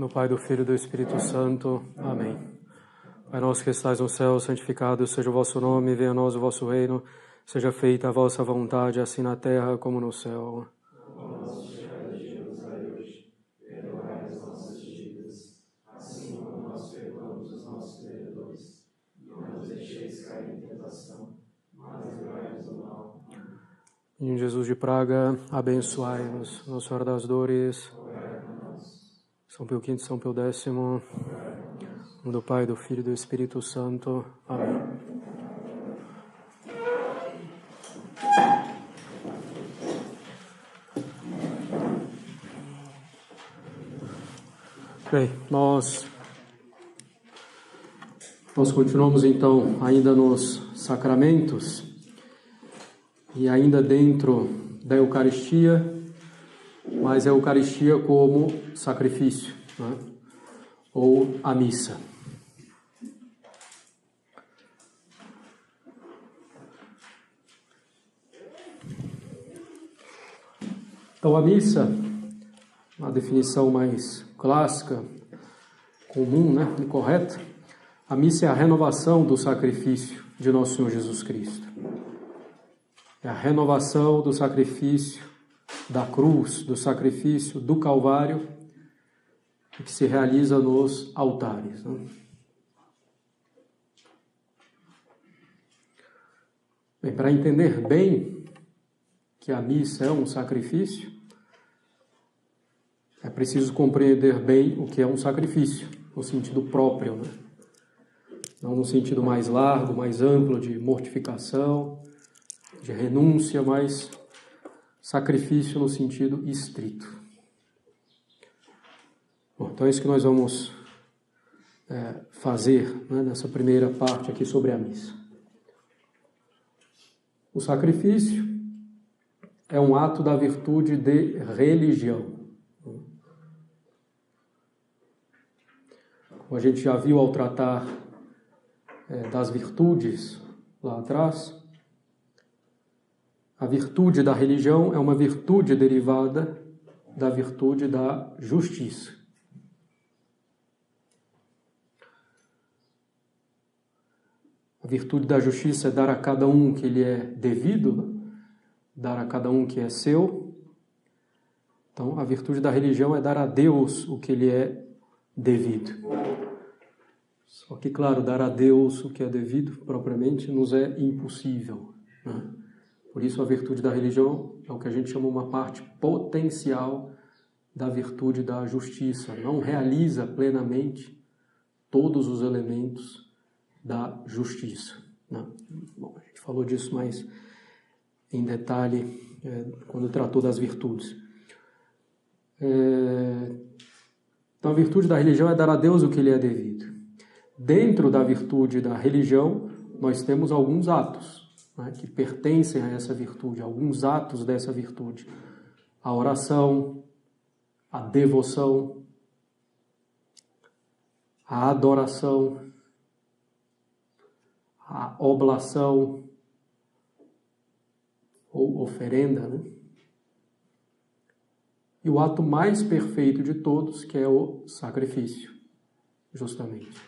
No Pai, do Filho e do Espírito Santo. Amém. Pai nosso que estais no céu, santificado seja o vosso nome, venha a nós o vosso reino, seja feita a vossa vontade, assim na terra como no céu. O nosso dia a dia nos dai hoje, perdoai as nossas dívidas, assim como nós perdoamos os nossos devedores. Não nos deixeis cair em tentação, mas livrai-nos do mal. Em Jesus de Praga, abençoai-nos. Nossa Senhora das Dores, São Pio V, São Pio X, do Pai, do Filho e do Espírito Santo. Amém. Bem, nós continuamos então ainda nos sacramentos e ainda dentro da Eucaristia, mas a Eucaristia como sacrifício, né? Ou a missa. Então a missa, uma definição mais clássica, comum, né, e correta, a missa é a renovação do sacrifício de Nosso Senhor Jesus Cristo. É a renovação do sacrifício da cruz, do sacrifício do Calvário, que se realiza nos altares, né? Bem, para entender bem que a missa é um sacrifício, é preciso compreender bem o que é um sacrifício, no sentido próprio, né? Não no sentido mais largo, mais amplo de mortificação, de renúncia, mas sacrifício no sentido estrito. Bom, então é isso que nós vamos fazer, né, nessa primeira parte aqui sobre a missa. O sacrifício é um ato da virtude de religião. Como a gente já viu ao tratar das virtudes lá atrás, a virtude da religião é uma virtude derivada da virtude da justiça. A virtude da justiça é dar a cada um o que lhe é devido, dar a cada um o que é seu. Então, a virtude da religião é dar a Deus o que lhe é devido. Só que, claro, dar a Deus o que é devido, propriamente, nos é impossível, né? Por isso, a virtude da religião é o que a gente chama uma parte potencial da virtude da justiça. Não realiza plenamente todos os elementos da justiça, né? Bom, a gente falou disso mais em detalhe quando tratou das virtudes. Então, a virtude da religião é dar a Deus o que lhe é devido. Dentro da virtude da religião, nós temos alguns atos, né, que pertencem a essa virtude, alguns atos dessa virtude. A oração, a devoção, a adoração, a oblação ou oferenda, né? E o ato mais perfeito de todos, que é o sacrifício, justamente.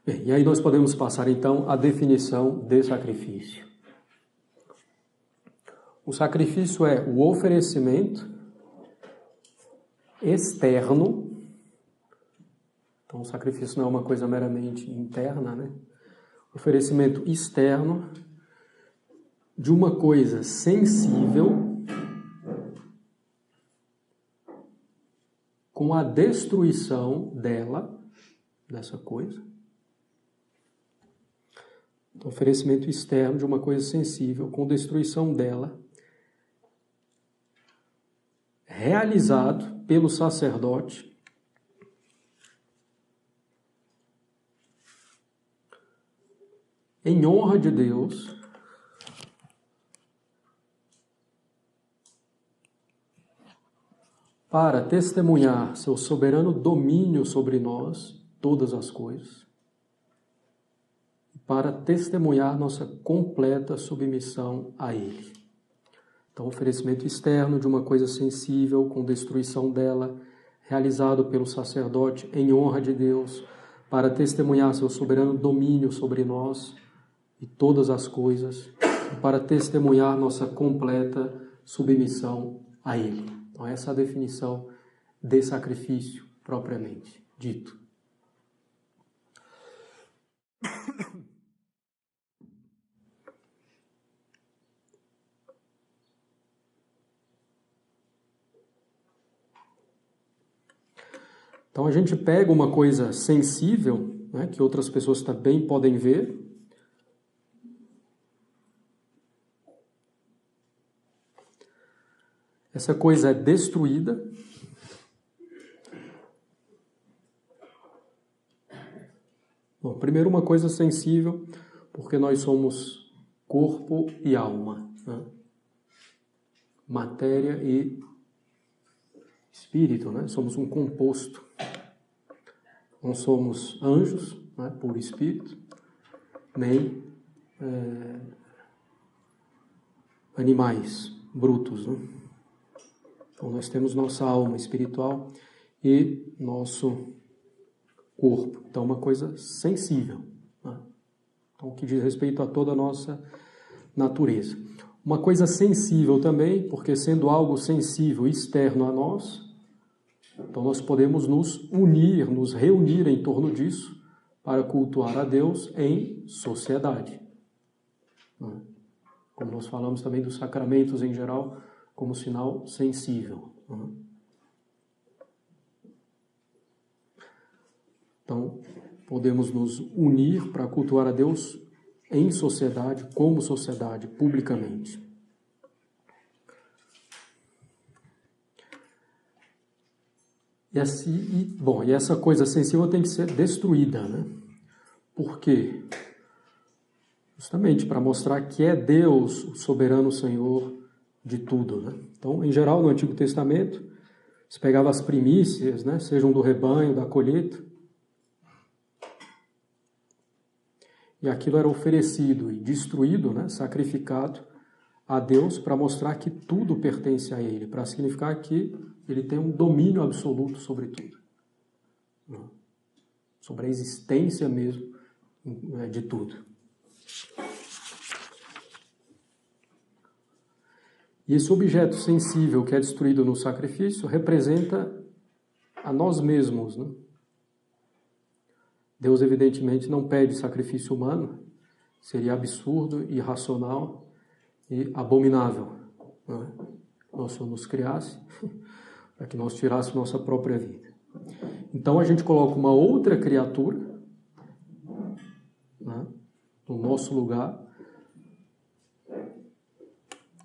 Bem, e aí nós podemos passar então à definição de sacrifício. O sacrifício é o oferecimento externo. Então, o sacrifício não é uma coisa meramente interna, né? Oferecimento externo de uma coisa sensível com a destruição dela, dessa coisa. Então, oferecimento externo de uma coisa sensível com destruição dela, realizado pelo sacerdote em honra de Deus, para testemunhar seu soberano domínio sobre nós, todas as coisas, para testemunhar nossa completa submissão a Ele. Então, oferecimento externo de uma coisa sensível, com destruição dela, realizado pelo sacerdote em honra de Deus, para testemunhar seu soberano domínio sobre nós e todas as coisas, e para testemunhar nossa completa submissão a Ele. Então, essa é a definição de sacrifício propriamente dito. Então a gente pega uma coisa sensível, né, que outras pessoas também podem ver, essa coisa é destruída, bom, primeiro uma coisa sensível, porque nós somos corpo e alma, né? Matéria e espírito, né? Somos um composto. Não somos anjos, né, por espírito, nem animais brutos, né? Então nós temos nossa alma espiritual e nosso corpo. Então uma coisa sensível, né? Então que diz respeito a toda a nossa natureza. Uma coisa sensível também, porque sendo algo sensível externo a nós, então nós podemos nos unir, nos reunir em torno disso para cultuar a Deus em sociedade. Como nós falamos também dos sacramentos em geral, como sinal sensível. Então, podemos nos unir para cultuar a Deus em sociedade, como sociedade, publicamente. E essa coisa sensível tem que ser destruída, né? Por quê? Justamente para mostrar que é Deus o soberano Senhor de tudo, né? Então, em geral, no Antigo Testamento, se pegava as primícias, né? Sejam do rebanho, da colheita, e aquilo era oferecido e destruído, né? Sacrificado a Deus para mostrar que tudo pertence a Ele, para significar que Ele tem um domínio absoluto sobre tudo, sobre a existência mesmo de tudo. E esse objeto sensível que é destruído no sacrifício representa a nós mesmos, né? Deus, evidentemente, não pede sacrifício humano, seria absurdo, irracional e abominável, né? Nosso Senhor nos criasse para que nós tirássemos nossa própria vida. Então a gente coloca uma outra criatura, né, no nosso lugar,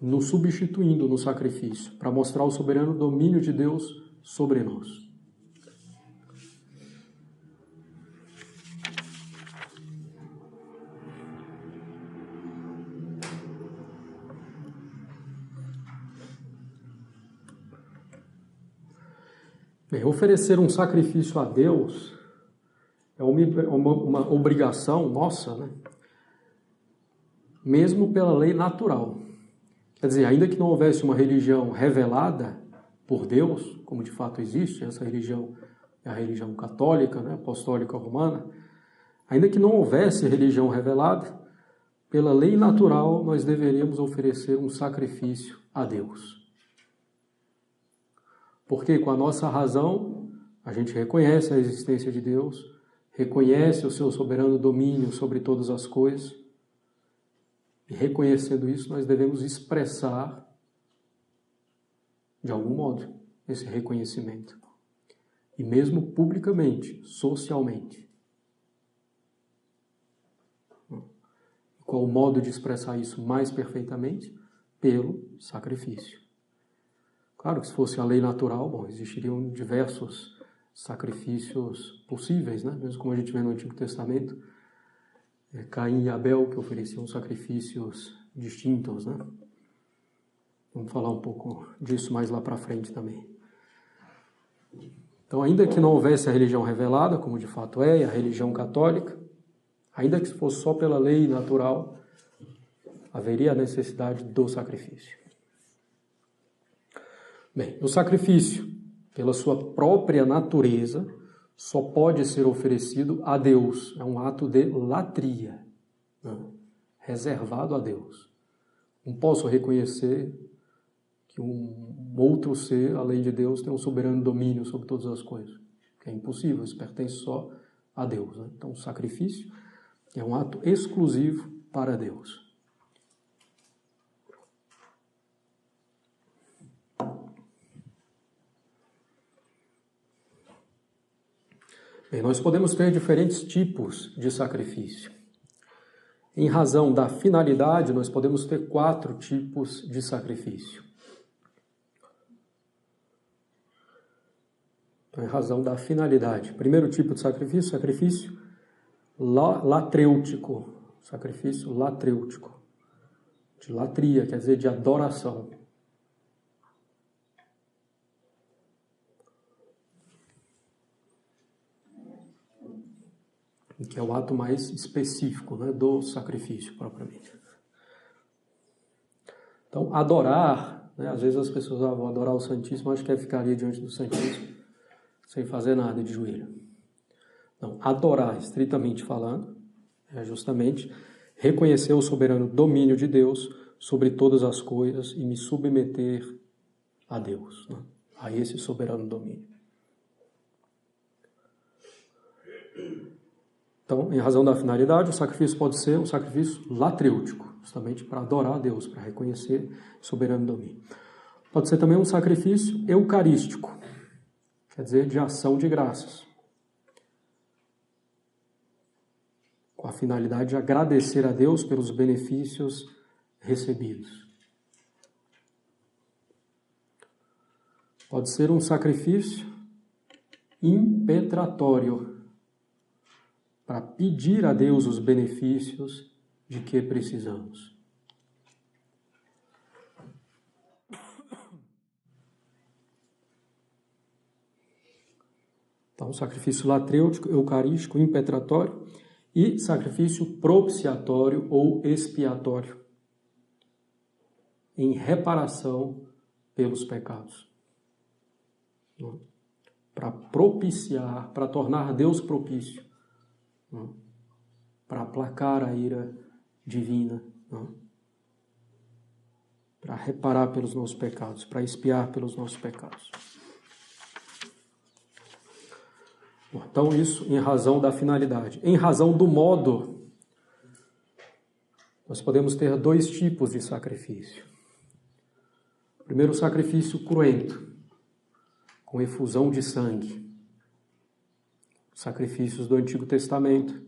nos substituindo no sacrifício, para mostrar o soberano domínio de Deus sobre nós. Bem, oferecer um sacrifício a Deus é uma obrigação nossa, né? Mesmo pela lei natural. Quer dizer, ainda que não houvesse uma religião revelada por Deus, como de fato existe, essa religião é a religião católica, né, apostólica romana, ainda que não houvesse religião revelada, pela lei natural nós deveríamos oferecer um sacrifício a Deus. Porque com a nossa razão, a gente reconhece a existência de Deus, reconhece o seu soberano domínio sobre todas as coisas, e reconhecendo isso, nós devemos expressar, de algum modo, esse reconhecimento. E mesmo publicamente, socialmente. Qual o modo de expressar isso mais perfeitamente? Pelo sacrifício. Claro que se fosse a lei natural, bom, existiriam diversos sacrifícios possíveis, né? Mesmo como a gente vê no Antigo Testamento, Caim e Abel que ofereciam sacrifícios distintos, né? Vamos falar um pouco disso mais lá para frente também. Então, ainda que não houvesse a religião revelada, como de fato é a religião católica, Ainda que fosse só pela lei natural, haveria a necessidade do sacrifício. Bem, o sacrifício, pela sua própria natureza, só pode ser oferecido a Deus. É um ato de latria, né? Reservado a Deus. Não posso reconhecer que um outro ser, além de Deus, tem um soberano domínio sobre todas as coisas. É impossível, isso pertence só a Deus, né? Então, o sacrifício é um ato exclusivo para Deus. Bem, nós podemos ter diferentes tipos de sacrifício. Em razão da finalidade, nós podemos ter 4 tipos de sacrifício. Então, em razão da finalidade. Primeiro tipo de sacrifício, sacrifício latrêutico. Sacrifício latrêutico. De latria, quer dizer, de adoração. Que é o ato mais específico, né, do sacrifício, propriamente. Então, adorar, né, às vezes as pessoas vão adorar o Santíssimo, acho que é ficar ali diante do Santíssimo, sem fazer nada de joelho. Não, adorar, estritamente falando, é justamente reconhecer o soberano domínio de Deus sobre todas as coisas e me submeter a Deus, né, a esse soberano domínio. Então, em razão da finalidade, o sacrifício pode ser um sacrifício latrêutico, justamente para adorar a Deus, para reconhecer o soberano domínio. Pode ser também um sacrifício eucarístico, quer dizer, de ação de graças, com a finalidade de agradecer a Deus pelos benefícios recebidos. Pode ser um sacrifício impetratório, para pedir a Deus os benefícios de que precisamos. Então, sacrifício latrêutico, eucarístico, impetratório e sacrifício propiciatório ou expiatório, em reparação pelos pecados. Para propiciar, para tornar Deus propício, para aplacar a ira divina, para reparar pelos nossos pecados, para expiar pelos nossos pecados. Então, isso em razão da finalidade. Em razão do modo, nós podemos ter 2 tipos de sacrifício. Primeiro, o sacrifício cruento, com efusão de sangue. Sacrifícios do Antigo Testamento,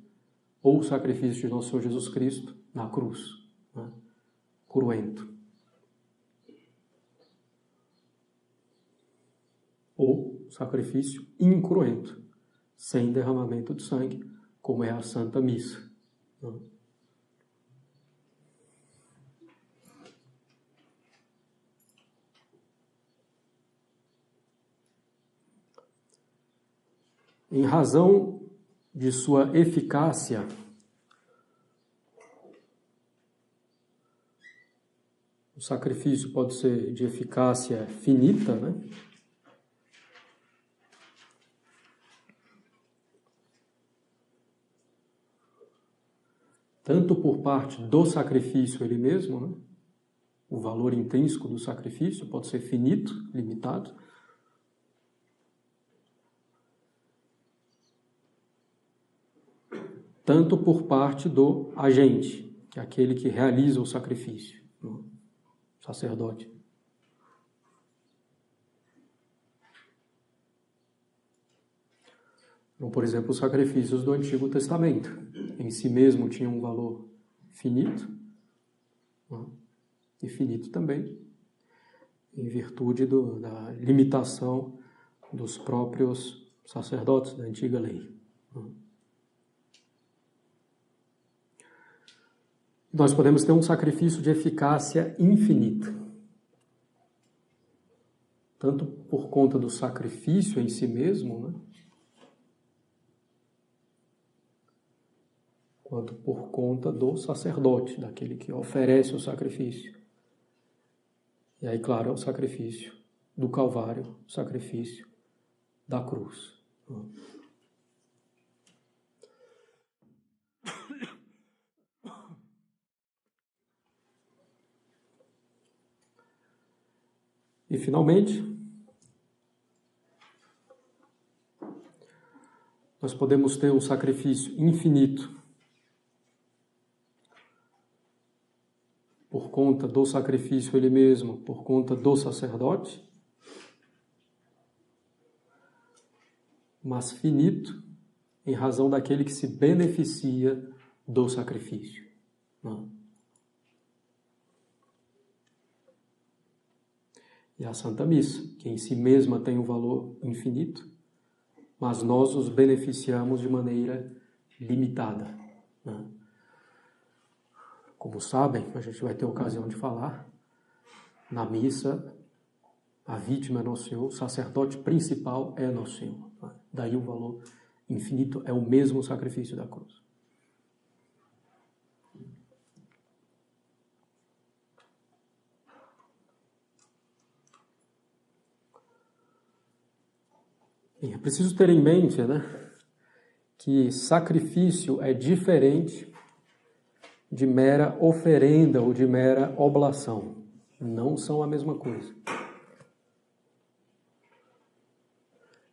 ou o sacrifício de nosso Senhor Jesus Cristo na cruz, né? Cruento. Ou sacrifício incruento, sem derramamento de sangue, como é a Santa Missa. Né? Em razão de sua eficácia, o sacrifício pode ser de eficácia finita, né? Tanto por parte do sacrifício ele mesmo, né? O valor intrínseco do sacrifício pode ser finito, limitado, tanto por parte do agente, que é aquele que realiza o sacrifício, o sacerdote. Então, por exemplo, os sacrifícios do Antigo Testamento, em si mesmo tinham um valor finito, e finito também, em virtude da limitação dos próprios sacerdotes da antiga lei. Nós podemos ter um sacrifício de eficácia infinita, tanto por conta do sacrifício em si mesmo, né? quanto por conta do sacerdote, daquele que oferece o sacrifício. E aí, claro, é o sacrifício do Calvário, o sacrifício da cruz. E, finalmente, nós podemos ter um sacrifício infinito por conta do sacrifício ele mesmo, por conta do sacerdote, mas finito em razão daquele que se beneficia do sacrifício. E a Santa Missa, que em si mesma tem um valor infinito, mas nós os beneficiamos de maneira limitada. Como sabem, a gente vai ter ocasião de falar, na missa, a vítima é Nosso Senhor, o sacerdote principal é Nosso Senhor. Daí o valor infinito é o mesmo sacrifício da cruz. Bem, é preciso ter em mente, que sacrifício é diferente de mera oferenda ou de mera oblação. Não são a mesma coisa.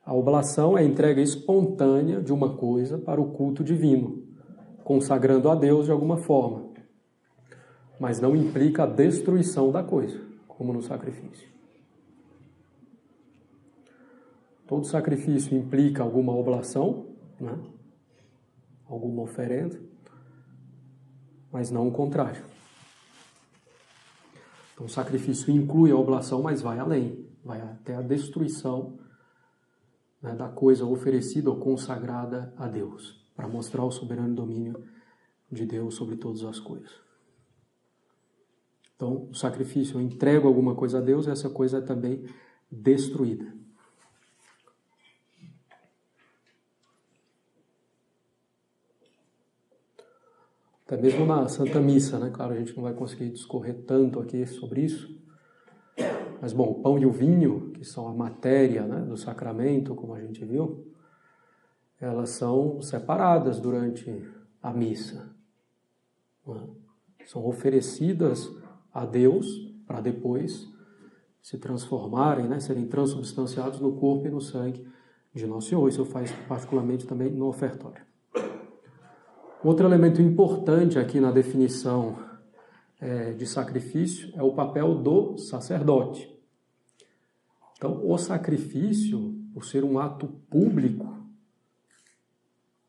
A oblação é a entrega espontânea de uma coisa para o culto divino, consagrando a Deus de alguma forma, mas não implica a destruição da coisa, como no sacrifício. Todo sacrifício implica alguma oblação, alguma oferenda, mas não o contrário. Então o sacrifício inclui a oblação, mas vai além, vai até a destruição da coisa oferecida ou consagrada a Deus, para mostrar o soberano domínio de Deus sobre todas as coisas. Então, o sacrifício, eu entrego alguma coisa a Deus, e essa coisa é também destruída. Até mesmo na Santa Missa, Claro, a gente não vai conseguir discorrer tanto aqui sobre isso. Mas, bom, o pão e o vinho, que são a matéria do sacramento, como a gente viu, elas são separadas durante a missa. São oferecidas a Deus para depois se transformarem, serem transubstanciados no corpo e no sangue de Nosso Senhor. Isso eu faço particularmente também no ofertório. Outro elemento importante aqui na definição de sacrifício é o papel do sacerdote. Então, o sacrifício, por ser um ato público,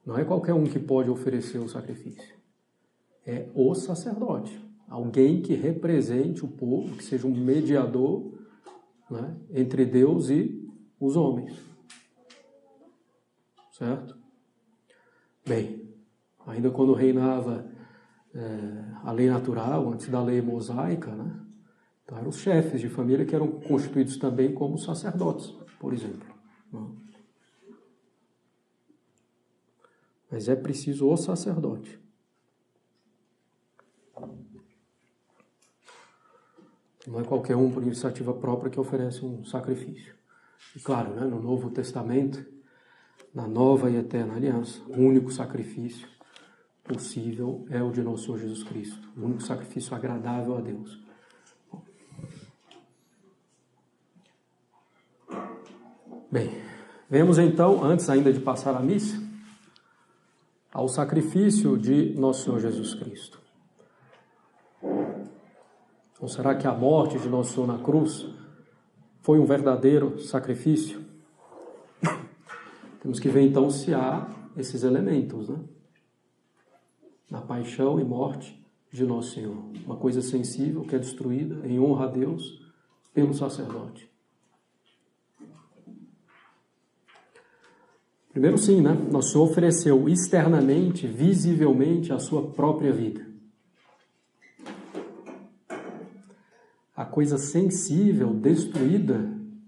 não é qualquer um que pode oferecer o sacrifício. É o sacerdote, alguém que represente o povo, que seja um mediador entre Deus e os homens. Certo? Bem, ainda quando reinava a lei natural, antes da lei mosaica, então eram os chefes de família que eram constituídos também como sacerdotes, por exemplo. Mas é preciso o sacerdote. Não é qualquer um por iniciativa própria que oferece um sacrifício. E claro, no Novo Testamento, na nova e eterna aliança, o único sacrifício possível é o de Nosso Senhor Jesus Cristo, o único sacrifício agradável a Deus. Bem, vemos então, antes ainda de passar a missa, ao sacrifício de Nosso Senhor Jesus Cristo. Então, será que a morte de Nosso Senhor na cruz foi um verdadeiro sacrifício? Temos que ver então se há esses elementos, na paixão e morte de Nosso Senhor. Uma coisa sensível que é destruída em honra a Deus pelo sacerdote. Primeiro sim, Nosso Senhor ofereceu externamente, visivelmente, a sua própria vida. A coisa sensível, destruída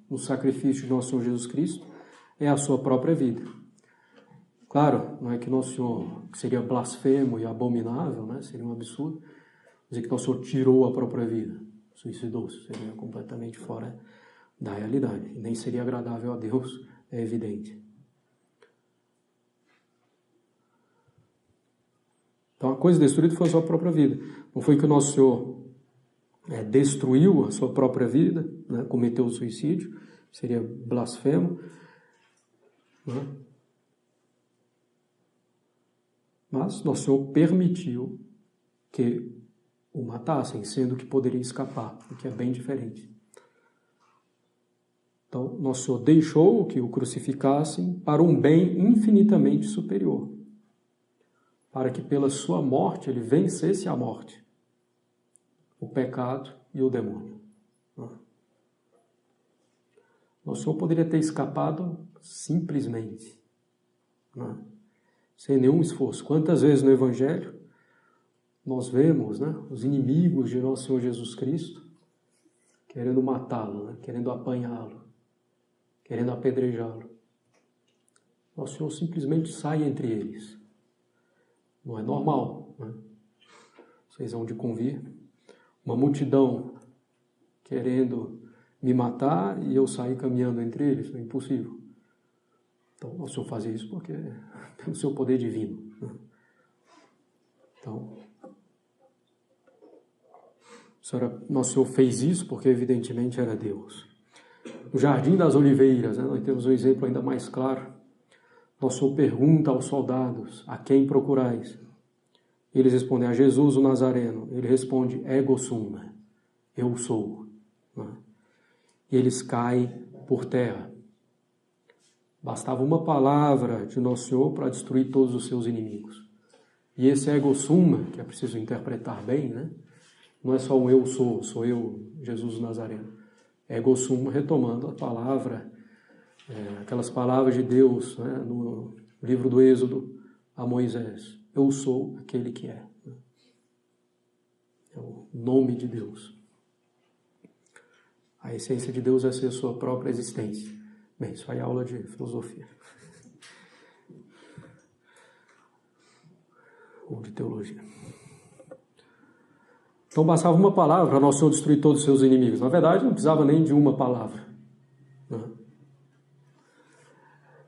no sacrifício de Nosso Senhor Jesus Cristo, é a sua própria vida. Claro, não é que Nosso Senhor, que seria blasfemo e abominável, né? Seria um absurdo, dizer que Nosso Senhor tirou a própria vida, suicidou-se, seria completamente fora da realidade, e nem seria agradável a Deus, é evidente. Então a coisa destruída foi a sua própria vida. Não foi que o Nosso Senhor destruiu a sua própria vida, né? Cometeu o suicídio, seria blasfemo, né? Mas Nosso Senhor permitiu que o matassem, sendo que poderia escapar, o que é bem diferente. Então, Nosso Senhor deixou que o crucificassem para um bem infinitamente superior, para que pela sua morte ele vencesse a morte, o pecado e o demônio. Nosso Senhor poderia ter escapado simplesmente, sem nenhum esforço. Quantas vezes no Evangelho nós vemos, os inimigos de Nosso Senhor Jesus Cristo querendo matá-lo, querendo apanhá-lo, querendo apedrejá-lo. Nosso Senhor simplesmente sai entre eles. Não é normal, Vocês vão de convir. Uma multidão querendo me matar e eu sair caminhando entre eles, é impossível. Então, Nosso Senhor fazia isso porque pelo seu poder divino. Então, Nosso Senhor fez isso porque evidentemente era Deus. No Jardim das Oliveiras, nós temos um exemplo ainda mais claro. Nosso Senhor pergunta aos soldados: a quem procurais? Eles respondem: a Jesus o Nazareno. Ele responde: ego sum, eu sou. E eles caem por terra. Bastava uma palavra de Nosso Senhor para destruir todos os seus inimigos. E esse ego sum, que é preciso interpretar bem, não é só um eu sou eu, Jesus o Nazareno. Ego sum, retomando a palavra, aquelas palavras de Deus, no livro do Êxodo a Moisés. Eu sou aquele que é. É o nome de Deus. A essência de Deus é ser sua própria existência. Bem, isso aí é aula de filosofia. Ou de teologia. Então bastava uma palavra para Nosso Senhor destruir todos os seus inimigos. Na verdade, não precisava nem de uma palavra.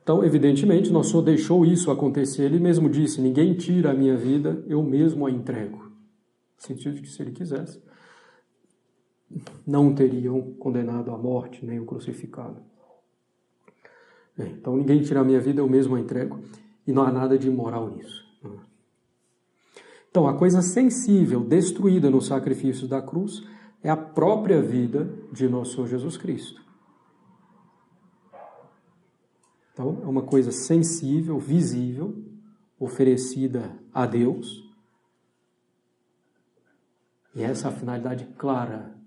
Então, evidentemente, Nosso Senhor deixou isso acontecer. Ele mesmo disse: ninguém tira a minha vida, eu mesmo a entrego. No sentido de que, se ele quisesse, não teriam condenado à morte, nem o crucificado. Então, ninguém tira a minha vida, eu mesmo a entrego. E não há nada de imoral nisso. Então, a coisa sensível, destruída no sacrifício da cruz, é a própria vida de Nosso Senhor Jesus Cristo. Então, é uma coisa sensível, visível, oferecida a Deus. E essa é a finalidade clara.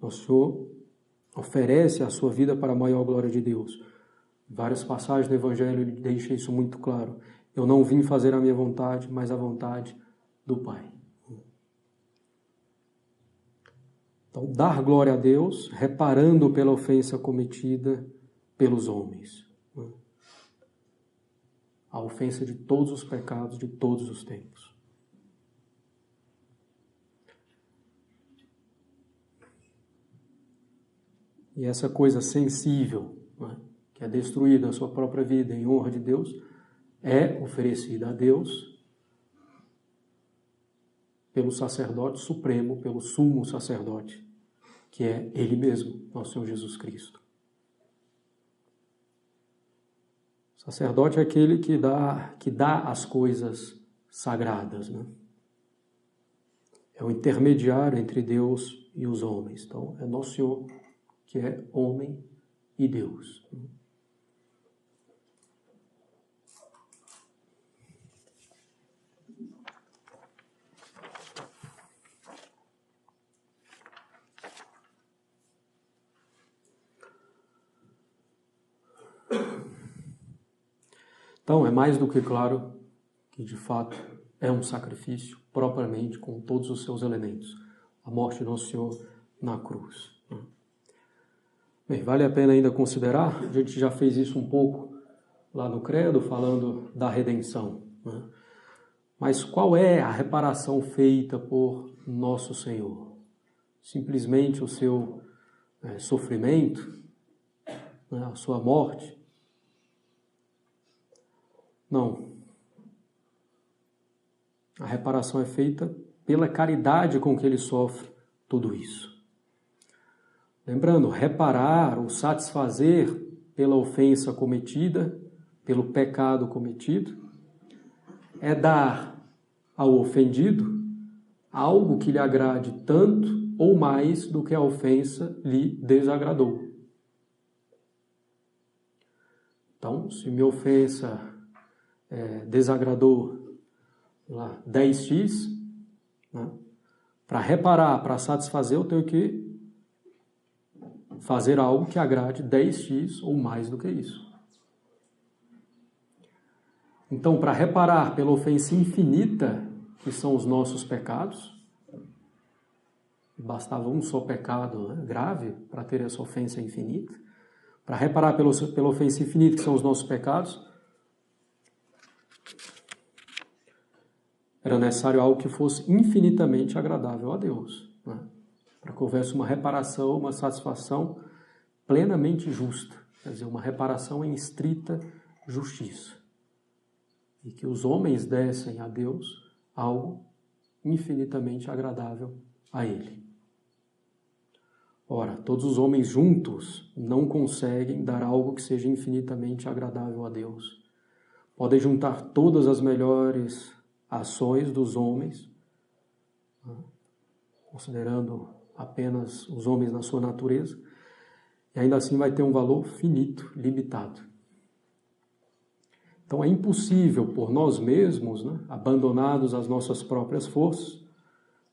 Nosso Senhor oferece a sua vida para a maior glória de Deus. Em várias passagens do Evangelho ele deixa isso muito claro. Eu não vim fazer a minha vontade, mas a vontade do Pai. Então, dar glória a Deus, reparando pela ofensa cometida pelos homens. A ofensa de todos os pecados de todos os tempos. E essa coisa sensível, que é destruída a sua própria vida em honra de Deus, é oferecida a Deus pelo sacerdote supremo, pelo sumo sacerdote, que é Ele mesmo, nosso Senhor Jesus Cristo. O sacerdote é aquele que dá as coisas sagradas, É o intermediário entre Deus e os homens. Então, é nosso Senhor que é homem e Deus. Então, é mais do que claro que, de fato, é um sacrifício, propriamente, com todos os seus elementos. A morte de Nosso Senhor na cruz. Bem, vale a pena ainda considerar, a gente já fez isso um pouco lá no credo, falando da redenção, né? Mas qual é a reparação feita por nosso Senhor? Simplesmente o seu sofrimento, né? A sua morte? Não. A reparação é feita pela caridade com que ele sofre tudo isso. Lembrando, reparar ou satisfazer pela ofensa cometida, pelo pecado cometido, é dar ao ofendido algo que lhe agrade tanto ou mais do que a ofensa lhe desagradou. Então, se minha ofensa desagradou 10x, né, para reparar, para satisfazer, eu tenho que fazer algo que agrade 10x ou mais do que isso. Então, para reparar pela ofensa infinita, que são os nossos pecados, bastava um só pecado, né, grave para ter essa ofensa infinita, para reparar pela ofensa infinita, que são os nossos pecados, era necessário algo que fosse infinitamente agradável a Deus, né, para que houvesse uma reparação, uma satisfação plenamente justa, quer dizer, uma reparação em estrita justiça. E que os homens dessem a Deus algo infinitamente agradável a Ele. Ora, todos os homens juntos não conseguem dar algo que seja infinitamente agradável a Deus. Podem juntar todas as melhores ações dos homens, considerando apenas os homens na sua natureza, e ainda assim vai ter um valor finito, limitado. Então é impossível por nós mesmos, né, abandonados às nossas próprias forças,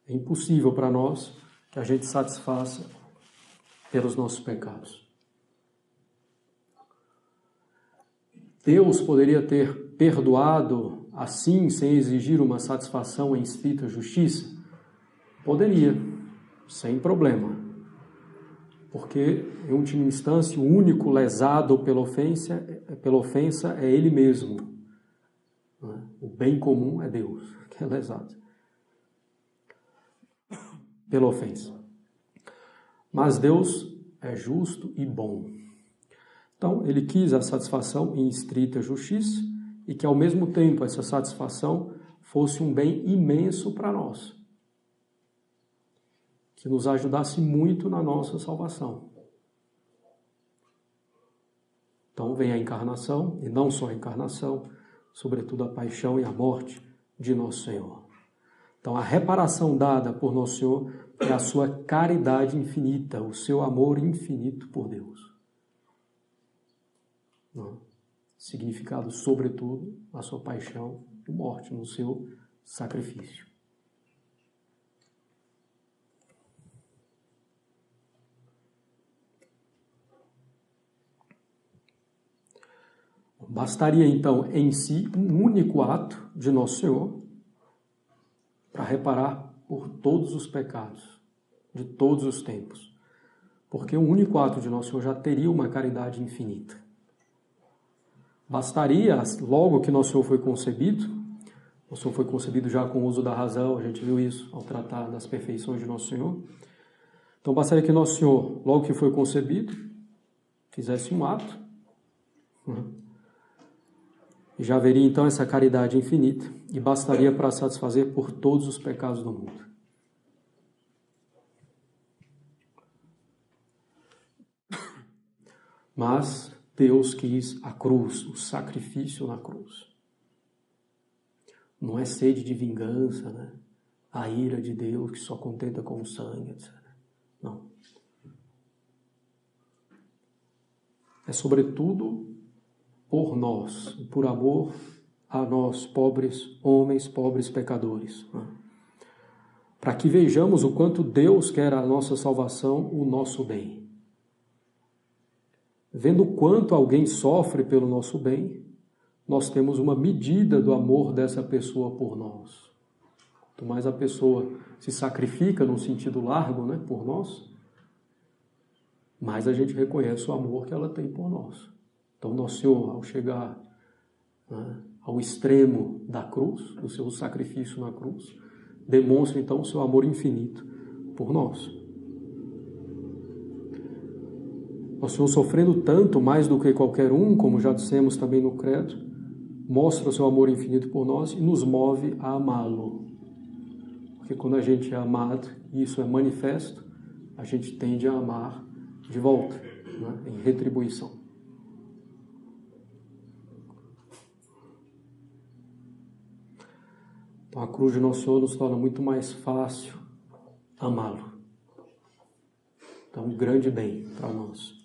é impossível para nós que a gente satisfaça pelos nossos pecados. Deus poderia ter perdoado assim, sem exigir uma satisfação em estrita justiça? Poderia, sem problema. Porque, em última instância, o único lesado pela ofensa é ele mesmo. O bem comum é Deus, que é lesado pela ofensa. Mas Deus é justo e bom. Então, ele quis a satisfação em estrita justiça e que, ao mesmo tempo, essa satisfação fosse um bem imenso para nós, que nos ajudasse muito na nossa salvação. Então vem a encarnação, e não só a encarnação, sobretudo a paixão e a morte de Nosso Senhor. Então a reparação dada por Nosso Senhor é a sua caridade infinita, o seu amor infinito por Deus. Significado, sobretudo, a sua paixão e morte, no seu sacrifício. Bastaria, então, em si, um único ato de Nosso Senhor para reparar por todos os pecados de todos os tempos. Porque um único ato de Nosso Senhor já teria uma caridade infinita. Bastaria, logo que Nosso Senhor foi concebido, Nosso Senhor foi concebido já com o uso da razão, a gente viu isso ao tratar das perfeições de Nosso Senhor. Então, bastaria que Nosso Senhor, logo que foi concebido, fizesse um ato, e já haveria então essa caridade infinita, e bastaria para satisfazer por todos os pecados do mundo. Mas Deus quis a cruz, o sacrifício na cruz. Não é sede de vingança, né? A ira de Deus que só contenta com o sangue, etc. Não. É sobretudo por nós, por amor a nós, pobres homens, pobres pecadores. Né? Para que vejamos o quanto Deus quer a nossa salvação, o nosso bem. Vendo o quanto alguém sofre pelo nosso bem, nós temos uma medida do amor dessa pessoa por nós. Quanto mais a pessoa se sacrifica num sentido largo, né, por nós, mais a gente reconhece o amor que ela tem por nós. Então, Nosso Senhor, ao chegar né, ao extremo da cruz, do seu sacrifício na cruz, demonstra então o seu amor infinito por nós. Nosso Senhor, sofrendo tanto, mais do que qualquer um, como já dissemos também no credo, mostra o seu amor infinito por nós e nos move a amá-lo. Porque quando a gente é amado, e isso é manifesto, a gente tende a amar de volta, né, em retribuição. Então a cruz de Nosso Senhor nos torna muito mais fácil amá-lo. Então, um grande bem para nós.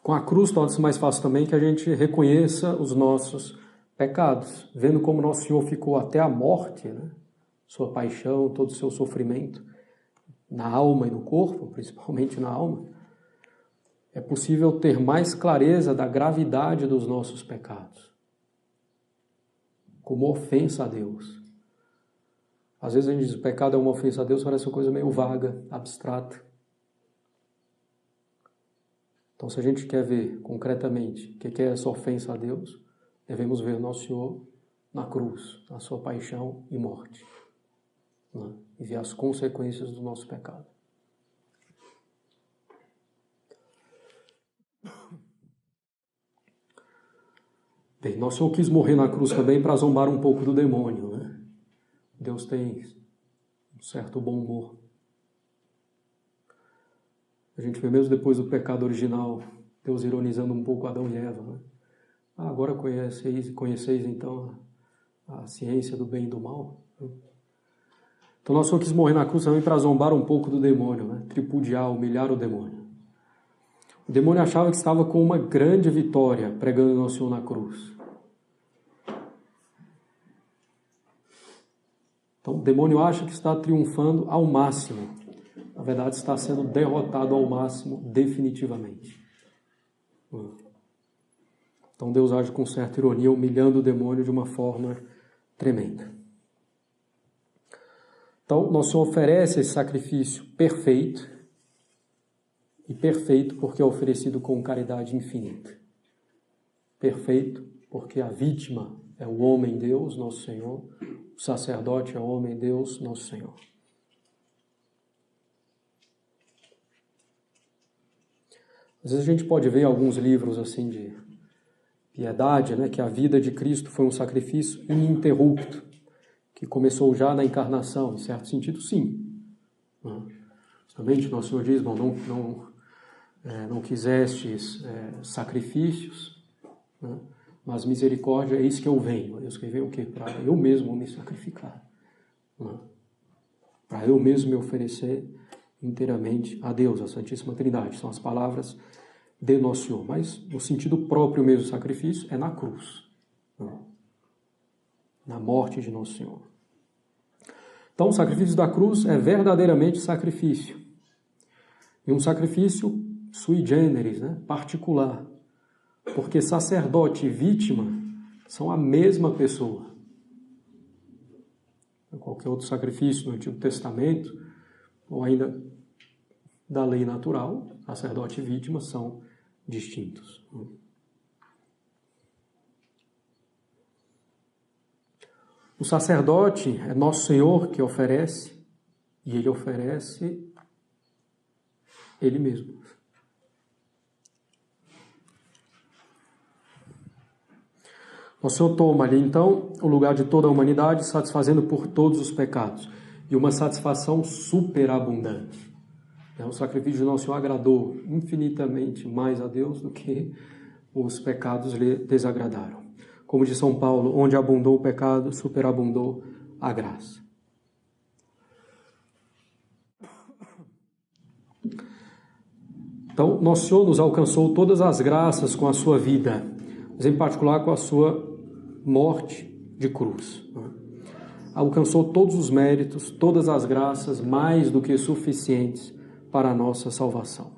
Com a cruz torna-se mais fácil também que a gente reconheça os nossos pecados, vendo como Nosso Senhor ficou até a morte, né? Sua paixão, todo o seu sofrimento, na alma e no corpo, principalmente na alma. É possível ter mais clareza da gravidade dos nossos pecados, como ofensa a Deus. Às vezes a gente diz que o pecado é uma ofensa a Deus, parece uma coisa meio vaga, abstrata. Então, se a gente quer ver concretamente o que é essa ofensa a Deus, devemos ver Nosso Senhor na cruz, na sua paixão e morte, né? E ver as consequências do nosso pecado. Bem, Nosso Senhor quis morrer na cruz também para zombar um pouco do demônio, né? Deus tem um certo bom humor. A gente vê mesmo depois do pecado original, Deus ironizando um pouco Adão e Eva, né? Agora conheceis então a ciência do bem e do mal. Então Nosso Senhor quis morrer na cruz também para zombar um pouco do demônio, né? Tripudiar, humilhar o demônio. O demônio achava que estava com uma grande vitória pregando Nosso Senhor na cruz. Então o demônio acha que está triunfando ao máximo. Na verdade, está sendo derrotado ao máximo, definitivamente. Então Deus age com certa ironia, humilhando o demônio de uma forma tremenda. Então, Nosso Senhor oferece esse sacrifício perfeito, e perfeito porque é oferecido com caridade infinita. Perfeito porque a vítima é o homem-Deus, Nosso Senhor, o sacerdote é o homem-Deus, Nosso Senhor. Às vezes a gente pode ver alguns livros assim de piedade, né, que a vida de Cristo foi um sacrifício ininterrupto, que começou já na encarnação, em certo sentido, sim. Justamente Nosso Senhor diz, bom, não quisestes sacrifícios, né, mas misericórdia, eis que eu venho. Eu escrevi o quê? Para eu mesmo me sacrificar, né, para eu mesmo me oferecer inteiramente a Deus, a Santíssima Trindade. São as palavras de Nosso Senhor. Mas no sentido próprio mesmo do sacrifício é na cruz, né? Na morte de Nosso Senhor. Então o sacrifício da cruz é verdadeiramente sacrifício. E um sacrifício sui generis, né? Particular. Porque sacerdote e vítima são a mesma pessoa. Qualquer outro sacrifício no Antigo Testamento, ou ainda da lei natural, sacerdote e vítima são distintos. O sacerdote é Nosso Senhor que oferece, e Ele oferece Ele mesmo. Nosso Senhor toma ali, então, o lugar de toda a humanidade, satisfazendo por todos os pecados. E uma satisfação superabundante. O sacrifício de Nosso Senhor agradou infinitamente mais a Deus do que os pecados lhe desagradaram. Como diz São Paulo, onde abundou o pecado, superabundou a graça. Então, Nosso Senhor nos alcançou todas as graças com a sua vida, mas em particular com a sua morte de cruz. Alcançou todos os méritos, todas as graças, mais do que suficientes para a nossa salvação.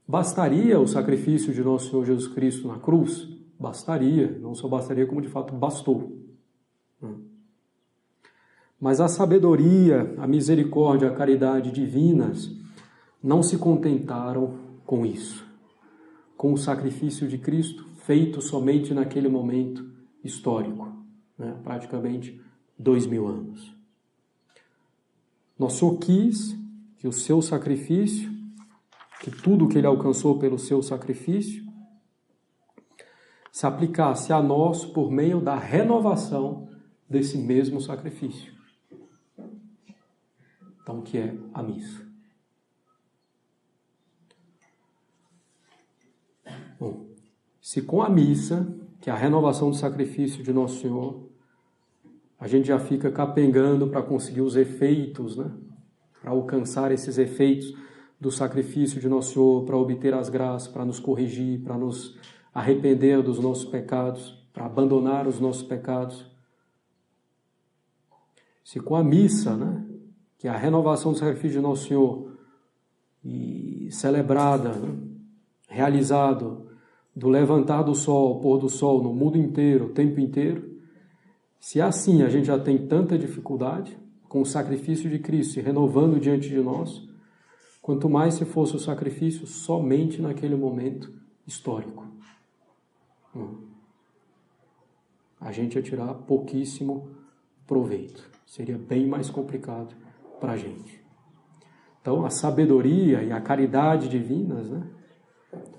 Bastaria o sacrifício de Nosso Senhor Jesus Cristo na cruz? Bastaria, não só bastaria, como de fato bastou. Mas a sabedoria, a misericórdia, a caridade divinas não se contentaram com isso, com o sacrifício de Cristo feito somente naquele momento histórico, né? Praticamente 2000 anos. Nosso Senhor quis que o seu sacrifício, que tudo o que ele alcançou pelo seu sacrifício, se aplicasse a nós por meio da renovação desse mesmo sacrifício. Então, que é a missa. Bom, se com a missa, que é a renovação do sacrifício de Nosso Senhor, a gente já fica capengando para conseguir os efeitos, né? Para alcançar esses efeitos do sacrifício de Nosso Senhor, para obter as graças, para nos corrigir, para nos arrepender dos nossos pecados, para abandonar os nossos pecados. Se com a missa, né? Que é a renovação do sacrifício de Nosso Senhor, e celebrada, né? Realizado do levantar do sol ao pôr do sol no mundo inteiro, o tempo inteiro, se assim a gente já tem tanta dificuldade com o sacrifício de Cristo se renovando diante de nós, quanto mais se fosse o sacrifício somente naquele momento histórico. A gente ia tirar pouquíssimo proveito. Seria bem mais complicado para a gente. Então, a sabedoria e a caridade divinas, né,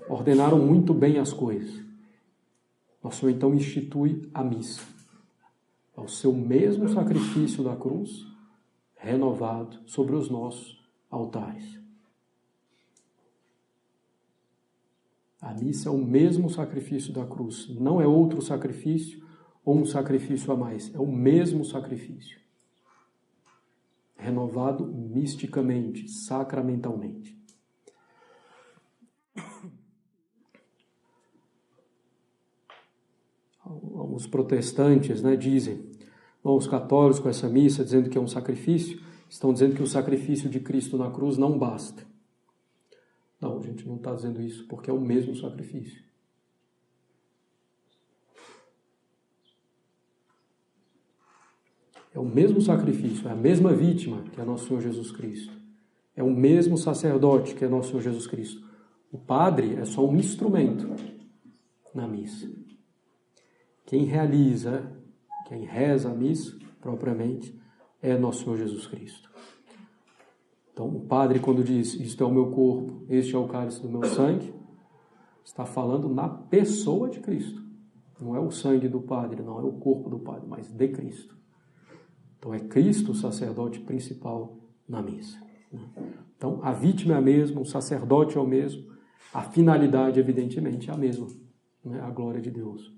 ordenaram muito bem as coisas. Nosso Senhor, então, institui a missa. É o seu mesmo sacrifício da cruz, renovado sobre os nossos altares. A missa é o mesmo sacrifício da cruz. Não é outro sacrifício ou um sacrifício a mais. É o mesmo sacrifício. Renovado misticamente, sacramentalmente. Os protestantes, né, dizem, os católicos com essa missa, dizendo que é um sacrifício, estão dizendo que o sacrifício de Cristo na cruz não basta. Não, a gente não está dizendo isso, porque é o mesmo sacrifício. É o mesmo sacrifício, é a mesma vítima que é nosso Senhor Jesus Cristo. É o mesmo sacerdote que é nosso Senhor Jesus Cristo. O padre é só um instrumento na missa. Quem realiza, quem reza a missa, propriamente, é nosso Senhor Jesus Cristo. Então, o padre, quando diz, isto é o meu corpo, este é o cálice do meu sangue, está falando na pessoa de Cristo. Não é o sangue do padre, não é o corpo do padre, mas de Cristo. Então, é Cristo o sacerdote principal na missa. Então, a vítima é a mesma, o sacerdote é o mesmo, a finalidade, evidentemente, é a mesma, né? A glória de Deus.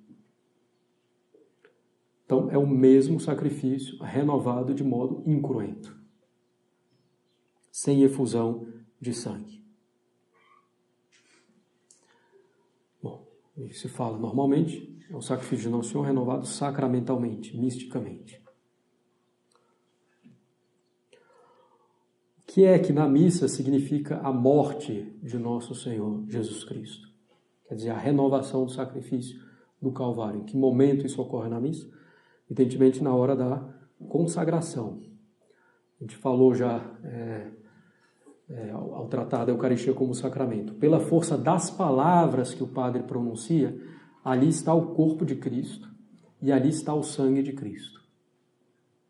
Então, é o mesmo sacrifício renovado de modo incruento, sem efusão de sangue. Bom, isso se fala normalmente, é o sacrifício de Nosso Senhor renovado sacramentalmente, misticamente. O que é que na missa significa a morte de Nosso Senhor Jesus Cristo? Quer dizer, a renovação do sacrifício do Calvário. Em que momento isso ocorre na missa? Evidentemente, na hora da consagração. A gente falou já ao tratar da Eucaristia como sacramento. Pela força das palavras que o padre pronuncia, ali está o corpo de Cristo e ali está o sangue de Cristo.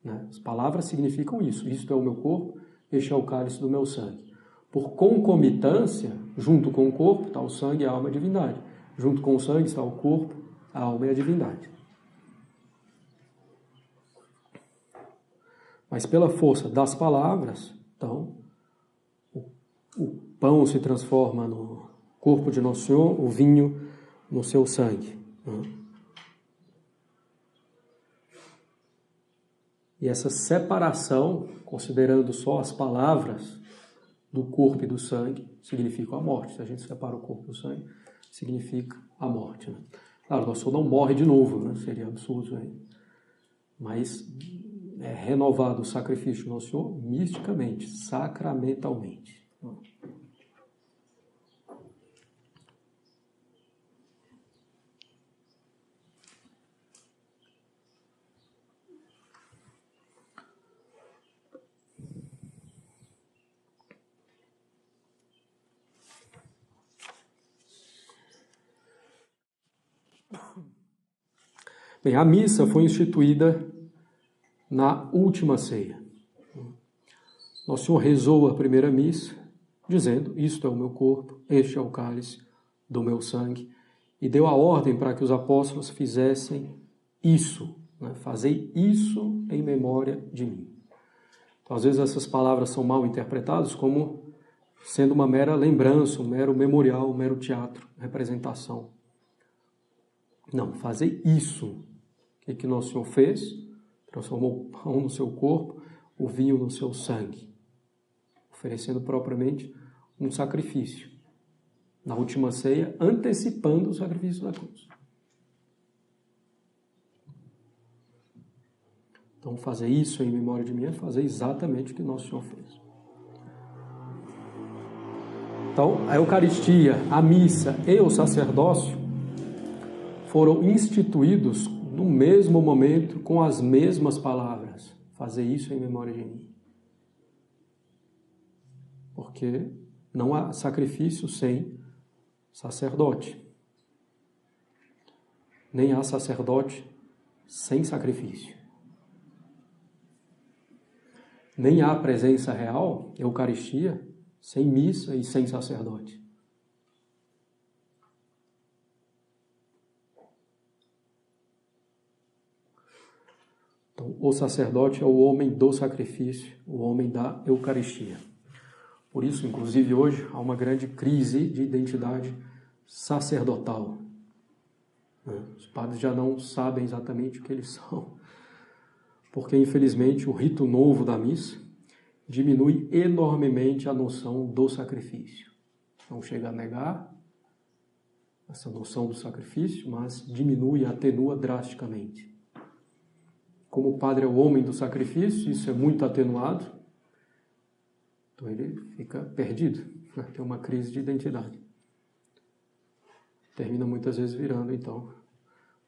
Né? As palavras significam isso. Isto é o meu corpo, este é o cálice do meu sangue. Por concomitância, junto com o corpo está o sangue, a alma e a divindade. Junto com o sangue está o corpo, a alma e a divindade. Mas pela força das palavras, então, o pão se transforma no corpo de Nosso Senhor, o vinho no seu sangue. E essa separação, considerando só as palavras do corpo e do sangue, significa a morte. Se a gente separa o corpo do sangue, significa a morte. Né? Claro, Nosso Senhor não morre de novo, né? Seria absurdo aí. Mas é renovado o sacrifício do Nosso Senhor misticamente, sacramentalmente. Bem, a missa foi instituída na última ceia. Nosso Senhor rezou a primeira missa, dizendo: isto é o meu corpo, este é o cálice do meu sangue, e deu a ordem para que os apóstolos fizessem isso, né? Fazei isso em memória de mim. Então, às vezes essas palavras são mal interpretadas como sendo uma mera lembrança, um mero memorial, um mero teatro, representação. Não, fazei isso. O que Nosso Senhor fez? Transformou o pão no seu corpo, o vinho no seu sangue, oferecendo propriamente um sacrifício. Na última ceia, antecipando o sacrifício da cruz. Então, fazer isso em memória de mim é fazer exatamente o que Nosso Senhor fez. Então, a Eucaristia, a missa e o sacerdócio foram instituídos no mesmo momento, com as mesmas palavras. Fazer isso em memória de mim. Porque não há sacrifício sem sacerdote. Nem há sacerdote sem sacrifício. Nem há presença real, Eucaristia, sem missa e sem sacerdote. Então, o sacerdote é o homem do sacrifício, o homem da Eucaristia. Por isso, inclusive, hoje há uma grande crise de identidade sacerdotal. Os padres já não sabem exatamente o que eles são, porque, infelizmente, o rito novo da missa diminui enormemente a noção do sacrifício. Não chega a negar essa noção do sacrifício, mas diminui, atenua drasticamente. Como o padre é o homem do sacrifício, isso é muito atenuado, então ele fica perdido, né? Tem uma crise de identidade. Termina muitas vezes virando, então,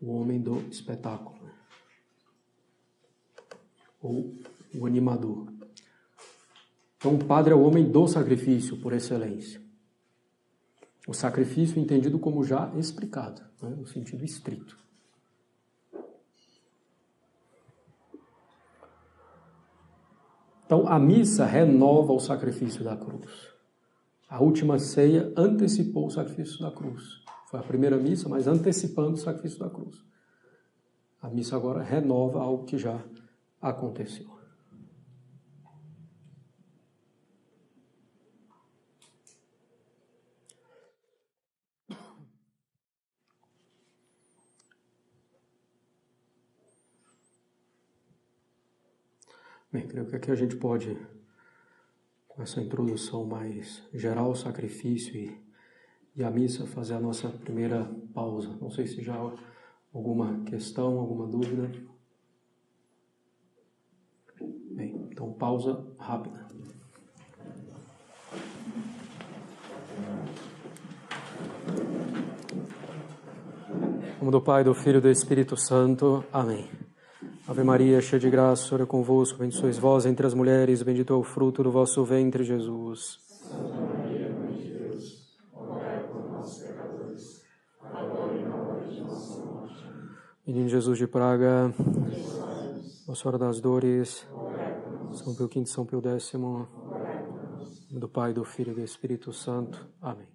o homem do espetáculo, né? Ou o animador. Então, o padre é o homem do sacrifício, por excelência. O sacrifício entendido como já explicado, né? No sentido estrito. Então, a missa renova o sacrifício da cruz. A última ceia antecipou o sacrifício da cruz. Foi a primeira missa, mas antecipando o sacrifício da cruz. A missa agora renova algo que já aconteceu. Bem, creio que aqui a gente pode, com essa introdução mais geral, o sacrifício e a missa, fazer a nossa primeira pausa. Não sei se já há alguma questão, alguma dúvida. Bem, então pausa rápida. Em nome do Pai, do Filho e do Espírito Santo. Amém. Ave Maria, cheia de graça, o Senhor é convosco, bendita sois vós entre as mulheres, bendito é o fruto do vosso ventre, Jesus. Santa Maria, Mãe de Deus, rogai por nós, pecadores, agora e na hora de nossa morte. Menino Jesus de Praga, Nossa Senhora das Dores, São Pio V, São Pio X, em nome do Pai, do Filho e do Espírito Santo. Amém.